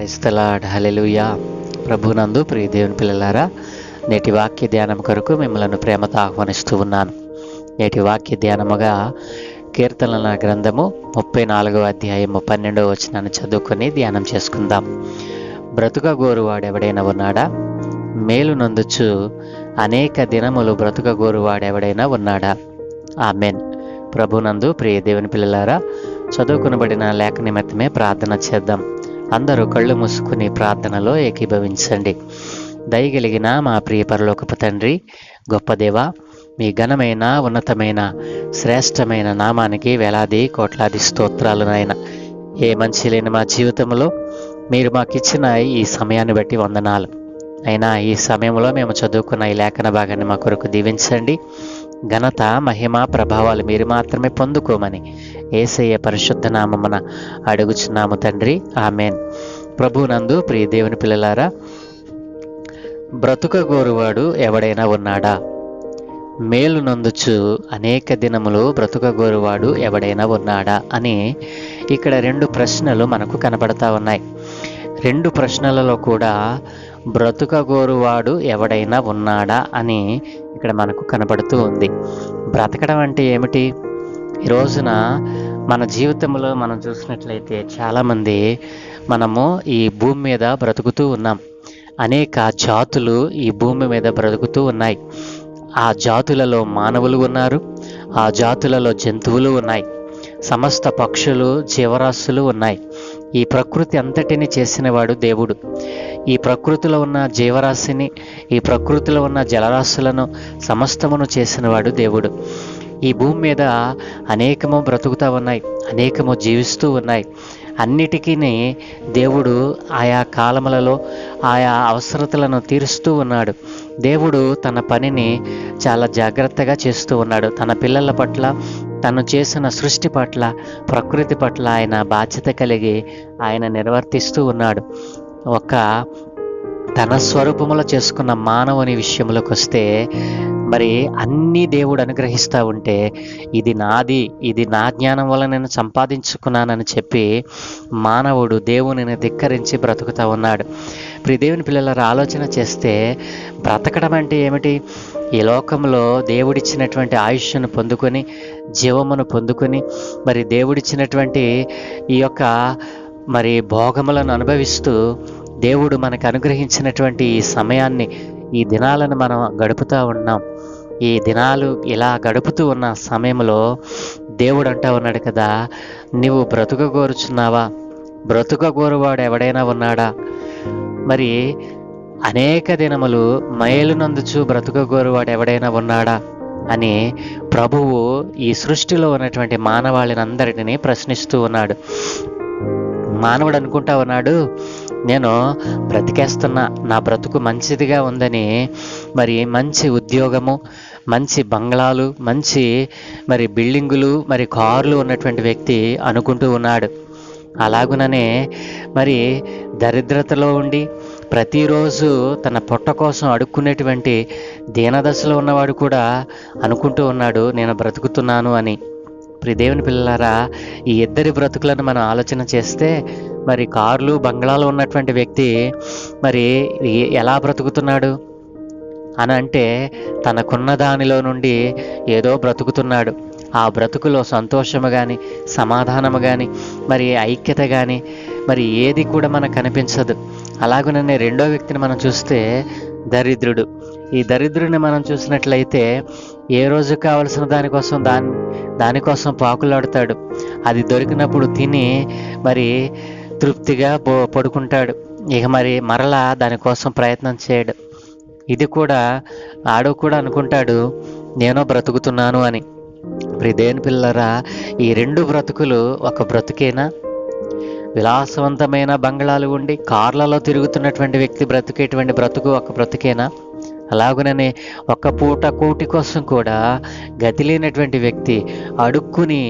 Praise the lord. హల్లెలూయా. ప్రభునందు ప్రియ దేవుని పిల్లలారా, నేటి వాక్య ధ్యానం కొరకు మిమ్మల్ని ప్రేమతో ఆహ్వానిస్తూ ఉన్నాను. నేటి వాక్య ధ్యానముగా కీర్తనల గ్రంథము 34వ అధ్యాయము 12వ వచనాన్ని చదువుకొని ధ్యానం చేసుకుందాం. బ్రతుకగోరువాడెవడైనా ఉన్నాడా? మేలు నందుచు అనేక దినములు బ్రతుకగోరువాడెవడైనా ఉన్నాడా? ఆమెన్. ప్రభునందు ప్రియ దేవుని పిల్లలారా, చదువుకునబడిన లేఖ నిమిత్తమే ప్రార్థన చేద్దాం. అందరూ కళ్ళు మూసుకుని ప్రార్థనలో ఏకీభవించండి. దయగలిగిన మా ప్రియ పరలోకపు తండ్రి, గొప్ప దేవ, మీ ఘనమైన ఉన్నతమైన శ్రేష్టమైన నామానికి వేలాది కోట్లాది స్తోత్రాలు నాయన. ఏ మంచి లేని మా జీవితంలో మీరు మాకిచ్చిన ఈ సమయాన్ని బట్టి వందనాలు అయినా. ఈ సమయంలో మేము చదువుకున్న ఈ లేఖన భాగాన్ని మా కొరకు దీవించండి. ఘనత మహిమ ప్రభావాలు మీరు మాత్రమే పొందుకోమని యేసయ్య పరిశుద్ధ నామమున అడుగుచున్నాము తండ్రి, ఆమెన్. ప్రభునందు ప్రియ దేవుని పిల్లలారా, బ్రతుకగోరువాడు ఎవడైనా ఉన్నాడా? మేలు నందుచు అనేక దినములు బ్రతుకగోరువాడు ఎవడైనా ఉన్నాడా అని ఇక్కడ రెండు ప్రశ్నలు మనకు కనపడతా ఉన్నాయి. రెండు ప్రశ్నలలో కూడా బ్రతుకగోరువాడు ఎవడైనా ఉన్నాడా అని ఇక్కడ మనకు కనపడుతూ ఉంది. బ్రతకడం అంటే ఏమిటి? ఈ రోజున మన జీవితంలో మనం చూసినట్లయితే చాలామంది మనము ఈ భూమి మీద బ్రతుకుతూ ఉన్నాం. అనేక జాతులు ఈ భూమి మీద బ్రతుకుతూ ఉన్నాయి. ఆ జాతులలో మానవులు ఉన్నారు, ఆ జాతులలో జంతువులు ఉన్నాయి, సమస్త పక్షులు జీవరాశులు ఉన్నాయి. ఈ ప్రకృతి అంతటిని చేసినవాడు దేవుడు. ఈ ప్రకృతిలో ఉన్న జీవరాశిని, ఈ ప్రకృతిలో ఉన్న జలరాశులను సమస్తమును చేసినవాడు దేవుడు. ఈ భూమి మీద అనేకము బ్రతుకుతూ ఉన్నాయి, అనేకము జీవిస్తూ ఉన్నాయి. అన్నిటికీ దేవుడు ఆయా కాలములలో ఆయా అవసరతలను తీరుస్తూ ఉన్నాడు. దేవుడు తన పనిని చాలా జాగ్రత్తగా చేస్తూ ఉన్నాడు. తన పిల్లల పట్ల, తను చేసిన సృష్టి పట్ల, ప్రకృతి పట్ల ఆయన బాధ్యత కలిగి ఆయన నిర్వర్తిస్తూ ఉన్నాడు. తన స్వరూపములో చేసుకున్న మానవుని విషయంలోకి వస్తే మరి అన్నీ దేవుడు అనుగ్రహిస్తూ ఉంటే, ఇది నాది, ఇది నా జ్ఞానం వల్ల నేను సంపాదించుకున్నానని చెప్పి మానవుడు దేవునిని ధిక్కరించి బ్రతుకుతూ ఉన్నాడు. ప్రియ దేవుని పిల్లల ఆలోచన చేస్తే బ్రతకడం అంటే ఏమిటి? ఈ లోకంలో దేవుడిచ్చినటువంటి ఆయుష్ను పొందుకొని, జీవమును పొందుకొని, మరి దేవుడిచ్చినటువంటి ఈ యొక్క మరి భోగములను అనుభవిస్తూ దేవుడు మనకు అనుగ్రహించినటువంటి ఈ సమయాన్ని, ఈ దినాలను మనం గడుపుతూ ఉన్నాం. ఈ దినాలు ఇలా గడుపుతూ ఉన్న సమయంలో దేవుడు అంటా ఉన్నాడు కదా, నువ్వు బ్రతుకగోరుచున్నావా? బ్రతుకగోరువాడు ఎవడైనా ఉన్నాడా? మరి అనేక దినములు మేలు నందుచు బ్రతుకగోరువాడు ఎవడైనా ఉన్నాడా అని ప్రభువు ఈ సృష్టిలో ఉన్నటువంటి మానవాళిని అందరినీ ప్రశ్నిస్తూ ఉన్నాడు. మానవుడు అనుకుంటా ఉన్నాడు, నేను బ్రతికేస్తున్నా, నా బ్రతుకు మంచిదిగా ఉందని, మరి మంచి ఉద్యోగము, మంచి బంగ్లాలు, మంచి మరి బిల్డింగులు, మరి కార్లు ఉన్నటువంటి వ్యక్తి అనుకుంటూ ఉన్నాడు. అలాగుననే మరి దరిద్రతలో ఉండి ప్రతిరోజు తన పొట్ట కోసం అడుక్కునేటువంటి దీనదశలో ఉన్నవాడు కూడా అనుకుంటూ ఉన్నాడు, నేను బ్రతుకుతున్నాను అని. ప్రియ దేవుని పిల్లలారా, ఈ ఇద్దరి బ్రతుకులను మనం ఆలోచన చేస్తే, మరి కార్లు బంగ్లాలు ఉన్నటువంటి వ్యక్తి మరి ఎలా బ్రతుకుతున్నాడు అని అంటే, తనకున్న దానిలో నుండి ఏదో బ్రతుకుతున్నాడు. ఆ బ్రతుకులో సంతోషము కానీ, సమాధానము కానీ, మరి ఐక్యత కానీ మరి ఏది కూడా మనకు కనిపించదు. అలాగనే రెండో వ్యక్తిని మనం చూస్తే దరిద్రుడు. ఈ దరిద్రుడిని మనం చూసినట్లయితే ఏ రోజు కావలసిన దానికోసం పాకులాడుతాడు. అది దొరికినప్పుడు తిని మరి తృప్తిగా పడుకుంటాడు. ఇక మరి మరలా దానికోసం ప్రయత్నం చేయడు. ఇది కూడా ఆడు కూడా అనుకుంటాడు, నేను బ్రతుకుతున్నాను అని. ప్రియ దేవుని పిల్లరా, ఈ రెండు బ్రతుకులు ఒక బ్రతుకేనా? విలాసవంతమైన బంగ్లాలు ఉండి కార్లలో తిరుగుతున్నటువంటి వ్యక్తి బ్రతికేటువంటి బ్రతుకు ఒక బ్రతుకేనా? అలాగుననే ఒక్క పూట కూటి కోసం కూడా గతి లేనటువంటి వ్యక్తి అడుక్కుని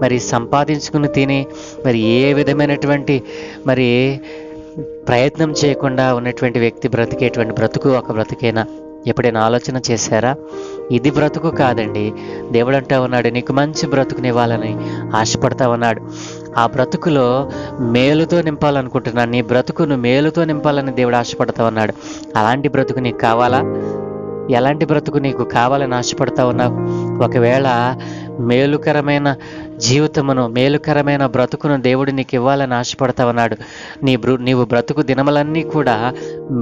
మరి సంపాదించుకుని తిని మరి ఏ విధమైనటువంటి మరి ప్రయత్నం చేయకుండా ఉన్నటువంటి వ్యక్తి బ్రతికేటువంటి బ్రతుకు ఒక బ్రతుకేనా? ఎప్పుడైనా ఆలోచన చేశారా? ఇది బ్రతుకు కాదండి. దేవుడు అంటా ఉన్నాడు, నీకు మంచి బ్రతుకునివ్వాలని ఆశపడతా ఉన్నాడు. ఆ బ్రతుకులో మేలుతో నింపాలనుకుంటున్నాను. నీ బ్రతుకును మేలుతో నింపాలని దేవుడు ఆశపడతా ఉన్నాడు. అలాంటి బ్రతుకు నీకు కావాలా? ఎలాంటి బ్రతుకు నీకు కావాలని ఆశపడతా ఉన్నావు? ఒకవేళ మేలుకరమైన జీవితమును, మేలుకరమైన బ్రతుకును దేవుడు నీకు ఇవ్వాలని ఆశపడతా ఉన్నాడు. నీవు బ్రతుకు దినములన్నీ కూడా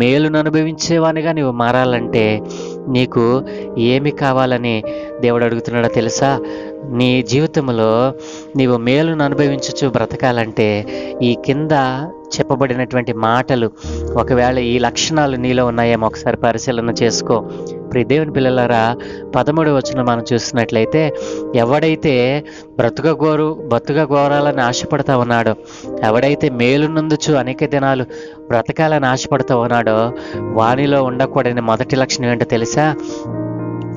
మేలును అనుభవించేవానిగా నీవు మారాలంటే నీకు ఏమి కావాలని దేవుడు అడుగుతున్నాడో తెలుసా? నీ జీవితంలో నీవు మేలును అనుభవించచ్చు బ్రతకాలంటే ఈ కింద చెప్పబడినటువంటి మాటలు, ఒకవేళ ఈ లక్షణాలు నీలో ఉన్నాయేమో ఒకసారి పరిశీలన చేసుకో. ప్రియ దేవుని పిల్లలారా, 13వ వచనం మనం చూసినట్లయితే, ఎవడైతే బ్రతుకగోరాలని ఆశపడతా ఉన్నాడో, ఎవడైతే మేలు నందుచు అనేక దినాలు బ్రతకాలని ఆశపడతా ఉన్నాడో వానిలో ఉండకూడని మొదటి లక్షణం ఏంటో తెలుసా?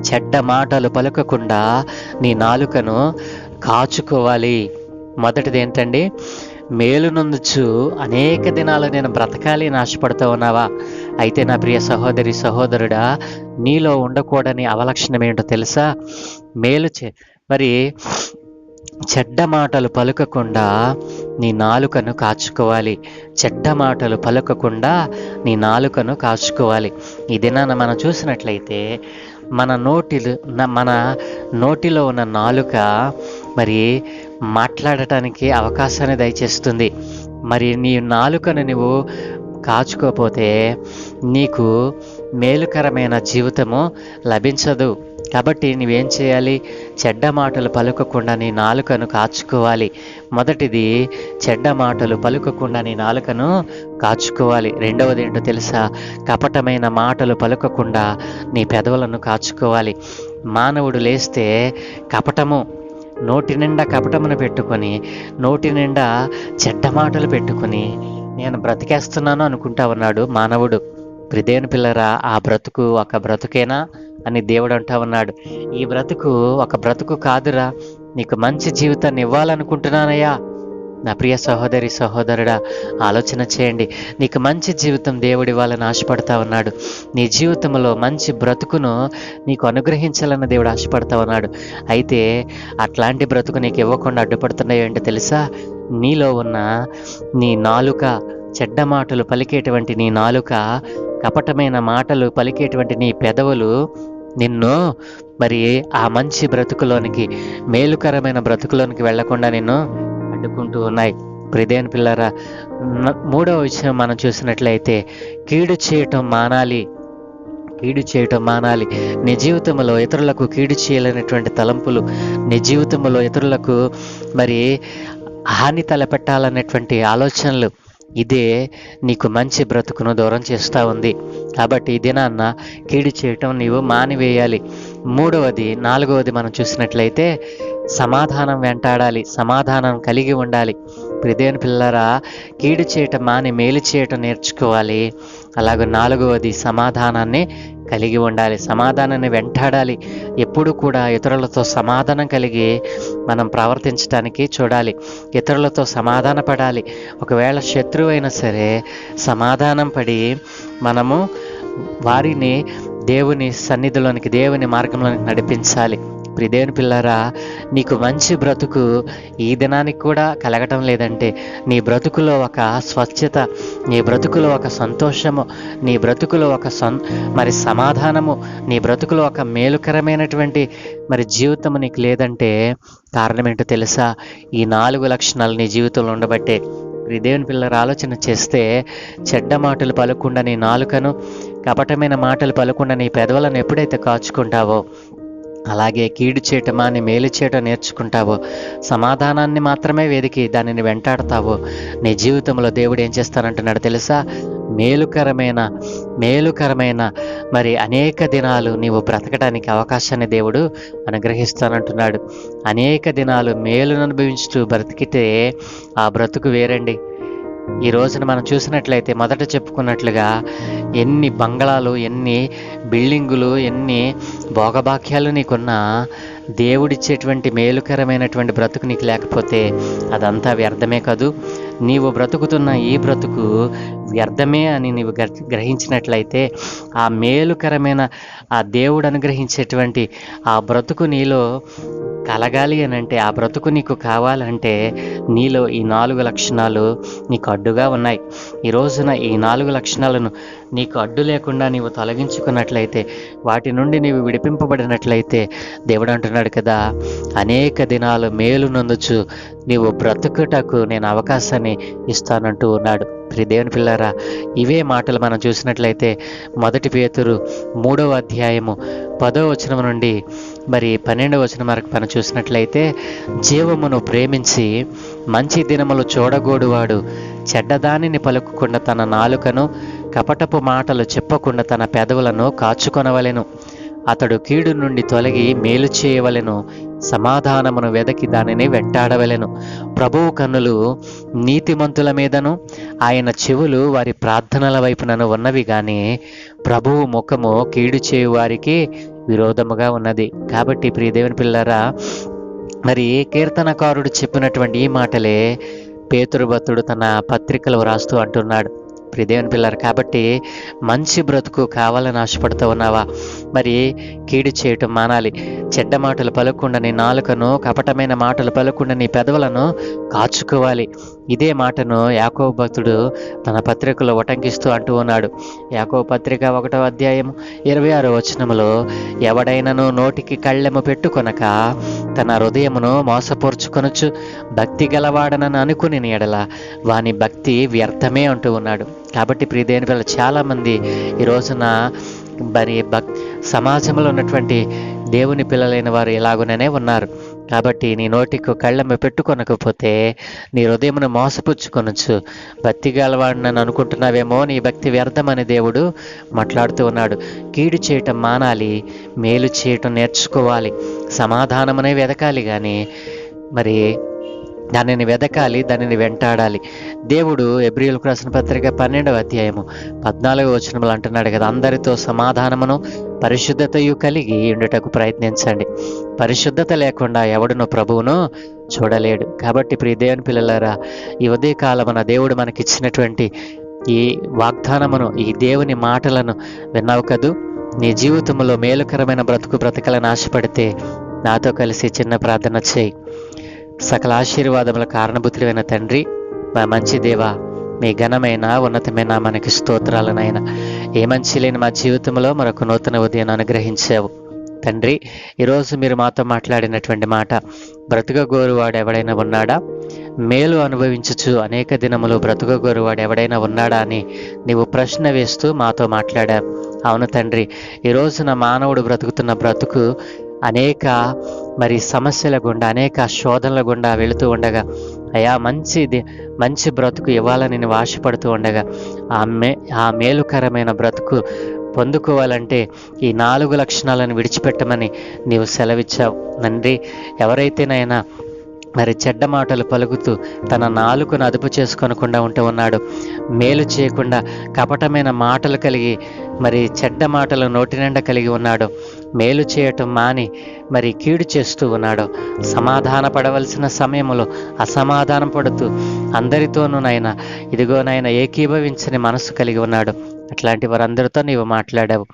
చెడ్డ మాటలు పలకకుండా నీ నాలుకను కాచుకోవాలి. మొదటిది ఏంటండి? మేలు నొందుచు అనేక దినాలు నేను బ్రతకాలి అని ఆశపడుతూ ఉన్నావా? అయితే నా ప్రియ సహోదరి సహోదరుడా, నీలో ఉండకూడని అవలక్షణం ఏంటో తెలుసా? మరి చెడ్డ మాటలు పలుకకుండా నీ నాలుకను కాచుకోవాలి. చెడ్డ మాటలు పలుకకుండా నీ నాలుకను కాచుకోవాలి. ఈ దినాన మనం చూసినట్లయితే మన నోటిలో ఉన్న నాలుక మరి మాట్లాడటానికి అవకాశాన్ని దయచేస్తుంది. మరి నీ నాలుకను నువ్వు కాచుకోపోతే నీకు మేలుకరమైన జీవితము లభించదు. కాబట్టి నువ్వేం చేయాలి? చెడ్డ మాటలు పలుకకుండా నీ నాలుకను కాచుకోవాలి. మొదటిది, చెడ్డ మాటలు పలుకకుండా నీ నాలుకను కాచుకోవాలి. రెండవది ఏంటో తెలుసా? కపటమైన మాటలు పలుకకుండా నీ పెదవులను కాచుకోవాలి. మానవుడు లేస్తే కపటము, నోటి నిండా కపటమును పెట్టుకొని, నోటి నిండా చెడ్డ మాటలు పెట్టుకొని నేను బ్రతికేస్తున్నాను అనుకుంటా ఉన్నాడు మానవుడు. ప్రియదేవుని పిల్లరా, ఆ బ్రతుకు ఒక బ్రతుకేనా అని దేవుడు అంటా ఉన్నాడు. ఈ బ్రతుకు ఒక బ్రతుకు కాదురా, నీకు మంచి జీవితాన్ని ఇవ్వాలనుకుంటున్నానయ్యా. నా ప్రియ సహోదరి సహోదరుడా, ఆలోచన చేయండి. నీకు మంచి జీవితం దేవుడు ఇవ్వాలని ఆశపడతా ఉన్నాడు. నీ జీవితంలో మంచి బ్రతుకును నీకు అనుగ్రహించాలని దేవుడు ఆశపడతా ఉన్నాడు. అయితే అట్లాంటి బ్రతుకు నీకు ఇవ్వకుండా అడ్డుపడుతున్నాయో ఏంటో తెలుసా? నీలో ఉన్న నీ నాలుక, చెడ్డ మాటలు పలికేటువంటి నీ నాలుక, కపటమైన మాటలు పలికేటువంటి నీ పెదవులు నిన్ను మరి ఆ మంచి బ్రతుకులోనికి, మేలుకరమైన బ్రతుకులోనికి వెళ్లకుండా నిన్ను అడ్డుకుంటూ ఉన్నాయి. ప్రియదేవుని పిల్లరా, 3వ విషయం మనం చూసినట్లయితే, కీడు చేయటం మానాలి. నీ జీవితంలో ఇతరులకు కీడు చేయాలనేటువంటి తలంపులు, నీ జీవితంలో ఇతరులకు మరి హాని తలపెట్టాలనేటువంటి ఆలోచనలు, ఇదే నీకు మంచి బ్రతుకును దూరం చేస్తూ ఉంది. కాబట్టి ఈ దినాన్న కీడు చేయటం నీవు మానివేయాలి. 4వది మనం చూసినట్లయితే, సమాధానం వెంటాడాలి, సమాధానం కలిగి ఉండాలి. ప్రియదేవుని పిల్లరా, కీడు చేయటం మాని మేలు చేయటం నేర్చుకోవాలి. అలాగే 4వది, సమాధానాన్ని కలిగి ఉండాలి, సమాధానాన్ని వెంటాడాలి. ఎప్పుడు కూడా ఇతరులతో సమాధానం కలిగి మనం ప్రవర్తించడానికి చూడాలి, ఇతరులతో సమాధాన పడాలి. ఒకవేళ శత్రువు అయినా సరే సమాధానం పడి మనము వారిని దేవుని సన్నిధిలోనికి, దేవుని మార్గంలోనికి నడిపించాలి. ప్రియదేవుని పిల్లరా, నీకు మంచి బ్రతుకు ఈ దినానికి కూడా కలగటం లేదంటే, నీ బ్రతుకులో ఒక స్వచ్ఛత, నీ బ్రతుకులో ఒక సంతోషము, నీ బ్రతుకులో ఒక మరి సమాధానము, నీ బ్రతుకులో ఒక మేలుకరమైనటువంటి మరి జీవితం నీకు లేదంటే కారణం ఏంటో తెలుసా? ఈ 4 లక్షణాలు నీ జీవితంలో ఉండబట్టే. ప్రియదేవుని పిల్లలు ఆలోచన చేస్తే, చెడ్డ మాటలు పలకుండా నీ నాలుకను, కపటమైన మాటలు పలకుండా నీ పెదవులను ఎప్పుడైతే కాచుకుంటావో, అలాగే కీడు చేయటమా నీ మేలు చేయటం నేర్చుకుంటావో, సమాధానాన్ని మాత్రమే వెదికి దానిని వెంటాడతావో, నీ జీవితంలో దేవుడు ఏం చేస్తానంటున్నాడు తెలుసా? మేలుకరమైన మరి అనేక దినాలు నీవు బ్రతకడానికి అవకాశాన్ని దేవుడు అనుగ్రహిస్తానంటున్నాడు. అనేక దినాలు మేలును అనుభవించుతూ బ్రతికితే ఆ బ్రతుకు వేరండి. ఈ రోజున మనం చూసినట్లయితే, మొదట చెప్పుకున్నట్లుగా ఎన్ని బంగళాలు, ఎన్ని బిల్డింగులు, ఎన్ని భోగభాగ్యాలు నీకున్నా దేవుడిచ్చేటువంటి మేలుకరమైనటువంటి బ్రతుకు నీకు లేకపోతే అదంతా వ్యర్థమే కాదు. నీవు బ్రతుకుతున్న ఈ బ్రతుకు వ్యర్థమే అని నీవు గ్రహించినట్లయితే ఆ మేలుకరమైన ఆ దేవుడు అనుగ్రహించేటువంటి ఆ బ్రతుకు నీలో కలగాలి అని అంటే, ఆ బ్రతుకు నీకు కావాలంటే నీలో ఈ 4 లక్షణాలు నీకు అడ్డుగా ఉన్నాయి. ఈ రోజున ఈ 4 లక్షణాలను నీకు అడ్డు లేకుండా నీవు తొలగించుకున్నట్లయితే, వాటి నుండి నీవు విడిపింపబడినట్లయితే, దేవుడు అంటున్నాడు కదా, అనేక దినాలు మేలు నొందుచు నీవు బ్రతుకుటకు నేను అవకాశాన్ని ఇస్తానంటూ ఉన్నాడు. దేవుని పిల్లారా, ఇవే మాటలు మనం చూసినట్లయితే 1 పేతురు 3వ అధ్యాయము 10వ వచనం నుండి 12వ వచనం వరకు మనం చూసినట్లయితే, జీవమును ప్రేమించి మంచి దినములు చూడగోడువాడు చెడ్డదానిని పలుకుకుండా తన నాలుకను, కపటపు మాటలు చెప్పకుండా తన పెదవులను కాచుకొనవలెను. అతడు కీడు నుండి తొలగి మేలు చేయవలెను, సమాధానమును వెదకి దానిని వెంటాడవలెను. ప్రభువు కన్నులు నీతిమంతుల మీదను, ఆయన చెవులు వారి ప్రార్థనల వైపునను ఉన్నవి కానీ ప్రభువు ముఖము కీడు చేయు వారికి విరోధముగా ఉన్నది. కాబట్టి ప్రియ దేవుని పిల్లరా, కీర్తనకారుడు చెప్పినటువంటి ఈ మాటలే పేతురు భక్తుడు తన పత్రికలు వ్రాస్తూ అంటున్నాడు. దేవుని పిల్లలు, కాబట్టి మంచి బ్రతుకు కావాలని ఆశపడుతూ ఉన్నావా? కీడు చేయటం మానాలి. చెడ్డ మాటలు పలకకుండా నీ నాలుకను, కపటమైన మాటలు పలకకుండా నీ పెదవులను కాచుకోవాలి. ఇదే మాటను యాకోబు భక్తుడు తన పత్రికలో ఉటంకిస్తూ అంటూ ఉన్నాడు. యాకోబు పత్రిక 1వ అధ్యాయం 26వ వచనములో, ఎవడైనను నోటికి కళ్ళెము పెట్టుకొనక తన హృదయమును మోసపరుచుకొనుచు భక్తి గలవాడనని అనుకుని ఎడల వాని భక్తి వ్యర్థమే అంటూ ఉన్నాడు. కాబట్టి ప్రియదేని పిల్లలు, చాలామంది ఈ రోజున సమాజంలో ఉన్నటువంటి దేవుని పిల్లలైన వారు ఇలాగుననే ఉన్నారు. కాబట్టి నీ నోటికి కళ్ళెమ్మ పెట్టుకొనకపోతే నీ హృదయమును మోసపుచ్చుకొనొచ్చు. భక్తి గలవాడినని అనుకుంటున్నావేమో, నీ భక్తి వ్యర్థమని దేవుడు మాట్లాడుతూ ఉన్నాడు. కీడు చేయటం మానాలి, మేలు చేయటం నేర్చుకోవాలి. సమాధానమనే వెదకాలి కానీ దానిని వెదకాలి, దానిని వెంటాడాలి. దేవుడు హెబ్రీయులకు రాసిన పత్రిక 12వ అధ్యాయము 14వ వచనములు అంటున్నాడు కదా, అందరితో సమాధానమును పరిశుద్ధతయు కలిగి ఉండుటకు ప్రయత్నించండి. పరిశుద్ధత లేకుండా ఎవడును ప్రభువును చూడలేడు. కాబట్టి ప్రియ దేవుని పిల్లలారా, ఈ ఉదయకాలమున దేవుడు మనకిచ్చినటువంటి ఈ వాగ్దానమును, ఈ దేవుని మాటలను విన్నావు కదూ. నీ జీవితంలో మేలుకరమైన బ్రతకాలని ఆశపడితే నాతో కలిసి చిన్న ప్రార్థన చేయి. సకల ఆశీర్వాదముల కారణభూతులైన తండ్రి, మా మంచి దేవా, మీ ఘనమైన ఉన్నతమైన మనకి స్తోత్రాలనైనా, ఏ మంచి లేని మా జీవితంలో మరొక నూతన ఉదయాన్ని అనుగ్రహించావు తండ్రి. ఈరోజు మీరు మాతో మాట్లాడినటువంటి మాట, బ్రతుకగోరువాడు ఎవడైనా ఉన్నాడా? మేలు అనుభవించుచు అనేక దినములు బ్రతుకగోరువాడు ఎవడైనా ఉన్నాడా అని నీవు ప్రశ్న వేస్తూ మాతో మాట్లాడావు. అవును తండ్రి, ఈ రోజున మానవుడు బ్రతుకుతున్న బ్రతుకు అనేక సమస్యల గుండా, అనేక శోధనల గుండా వెళుతూ ఉండగా, అయా మంచి బ్రతుకు ఇవ్వాలని నేను ఆశపడుతూ ఉండగా, ఆ మేలుకరమైన బ్రతుకు పొందుకోవాలంటే ఈ 4 లక్షణాలను విడిచిపెట్టమని నీవు సెలవిచ్చావు తండ్రి. ఎవరైతేనైనా చెడ్డ మాటలు పలుకుతూ తన నాలుకను అదుపు చేసుకోనకుండా ఉంటూ ఉన్నాడు, మేలు చేయకుండా కపటమైన మాటలు కలిగి చెడ్డ మాటలు నోటి నిండా కలిగి ఉన్నాడు, మేలు చేయటం మాని కీడు చేస్తూ ఉన్నాడు, సమాధాన పడవలసిన సమయంలో అసమాధానం పడుతూ అందరితోనూ ఇదిగోనైనా ఏకీభవించని మనసు కలిగి ఉన్నాడు. అట్లాంటి వారందరితో నీవు మాట్లాడావు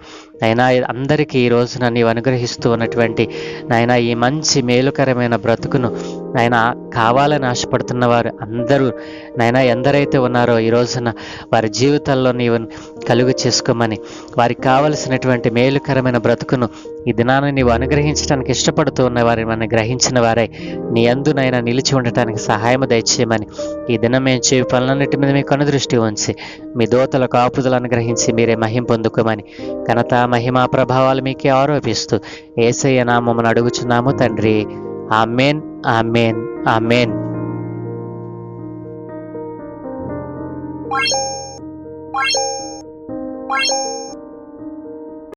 నైనా. అందరికీ ఈ రోజున నీవు అనుగ్రహిస్తూ ఉన్నటువంటి ఈ మంచి మేలుకరమైన బ్రతుకును కావాలని ఆశపడుతున్న వారు అందరూ ఎందరైతే ఉన్నారో ఈ రోజున వారి జీవితాల్లో నీవు కలుగు చేసుకోమని, వారికి కావలసినటువంటి మేలుకరమైన బ్రతుకును ఈ దినాన్ని నీవు అనుగ్రహించడానికి ఇష్టపడుతూ ఉన్న వారిని గ్రహించిన వారై నీ యందు నిలిచి ఉండటానికి సహాయం దయచేయమని, ఈ దినం మేము చేయ పనులన్నిటి మీద మీ కనుదృష్టి ఉంచి మీ దోతల కాపుదలు అనుగ్రహించి మీరే మహిమ పొందుకోమని, ఘనత మహిమా ప్రభావాలు మీకే ఆరోపిస్తూ యేసయ్య నామమున అడుగుచున్నాము తండ్రి. ఆమేన్, ఆమేన్, ఆమేన్.